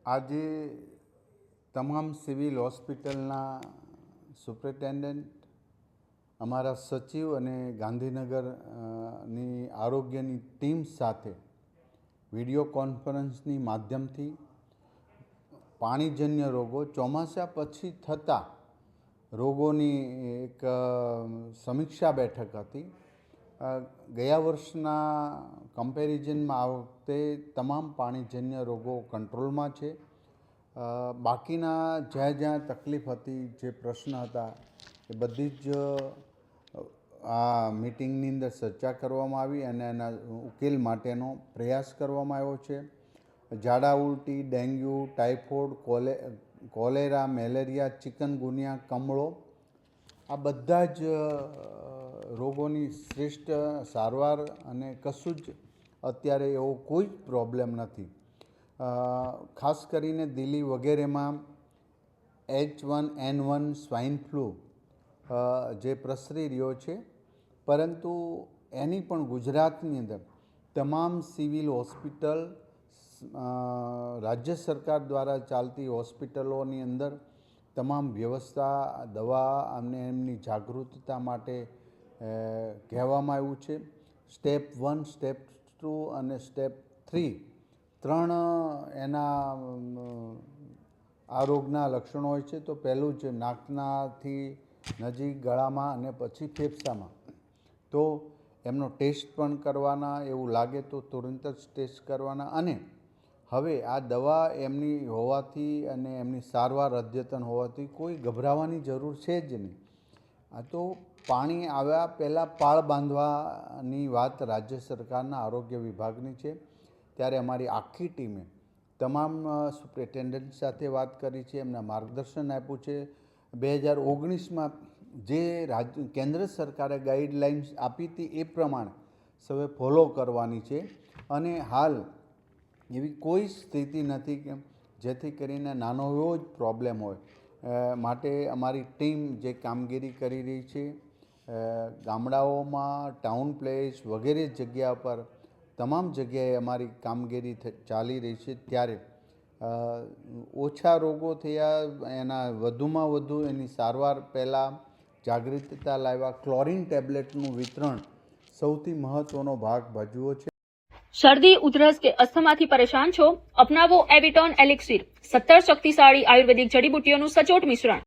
આજે તમામ સિવિલ હોસ્પિટલના સુપ્રિન્ટેન્ડન્ટ, અમારા સચિવ અને ગાંધીનગરની આરોગ્યની ટીમ સાથે વિડીયો કોન્ફરન્સની માધ્યમથી પાણીજન્ય રોગો, ચોમાસા પછી થતા રોગોની એક સમીક્ષા બેઠક હતી. ગયા વર્ષના કમ્પેરિઝનમાં આ વખતે તમામ પાણીજન્ય રોગો કંટ્રોલમાં છે. બાકીના જ્યાં જ્યાં તકલીફ હતી, જે પ્રશ્ન હતા, એ બધી જ આ મિટિંગની અંદર ચર્ચા કરવામાં આવી અને એના ઉકેલ માટેનો પ્રયાસ કરવામાં આવ્યો છે. ઝાડા ઉલટી, dengue, typhoid, cholera, malaria, chikungunya, કમળો, આ બધા જ રોગોની શ્રેષ્ઠ સારવાર અને કશું જ અત્યારે એવો કોઈ પ્રોબ્લેમ નથી. ખાસ કરીને દિલ્હી વગેરેમાં H1N1 સ્વાઇન ફ્લૂ જે પ્રસરી રહ્યો છે, પરંતુ એની પણ ગુજરાતની અંદર તમામ સિવિલ હોસ્પિટલ, રાજ્ય સરકાર દ્વારા ચાલતી હોસ્પિટલોની અંદર તમામ વ્યવસ્થા, દવા અને એમની જાગૃતતા માટે કહેવામાં આવ્યું છે. સ્ટેપ 1, સ્ટેપ 2 અને સ્ટેપ 3 ત્રણ એના આ રોગના લક્ષણો હોય છે. તો પહેલું જ નાકનાથી નજીક, ગળામાં અને પછી ફેફસામાં. તો એમનો ટેસ્ટ પણ કરવાના, એવું લાગે તો તુરંત જ ટેસ્ટ કરવાના. અને હવે આ દવા એમની હોવાથી અને એમની સારવાર અદ્યતન હોવાથી કોઈ ગભરાવાની જરૂર છે જ નહીં. આ તો પાણી આવ્યા પહેલાં પાળ બાંધવાની વાત રાજ્ય સરકારના આરોગ્ય વિભાગની છે. ત્યારે અમારી આખી ટીમે તમામ સુપ્રિન્ટેન્ડન્ટ સાથે વાત કરી છે, એમને માર્ગદર્શન આપ્યું છે. 2019માં જે કેન્દ્ર સરકારે ગાઈડલાઇન્સ આપી હતી એ પ્રમાણે સૌએ ફોલો કરવાની છે. અને હાલ એવી કોઈ સ્થિતિ નથી કે જેથી કરીને નાનો એવો જ પ્રોબ્લેમ હોય. માટે અમારી ટીમ જે કામગીરી કરી રહી છે, ગામડાઓમાં, ટાઉન પ્લેસ વગેરે જગ્યા પર તમામ જગ્યાએ અમારી કામગીરી ચાલી રહી છે. ત્યારે ઓછા રોગો થયા, એના વધુમાં વધુ એની સારવાર પહેલાં જાગૃતતા લાવ્યા. ક્લોરીન ટેબ્લેટનું વિતરણ સૌથી મહત્ત્વનો ભાગ ભજવ્યો છે. શરદી, ઉધરસ કે અસ્થમાથી પરેશાન છો? અપનાવો એવિટોન એલિક્સિર, 17 શક્તિશાળી આયુર્વેદિક જડીબુટ્ટીઓનું સચોટ મિશ્રણ.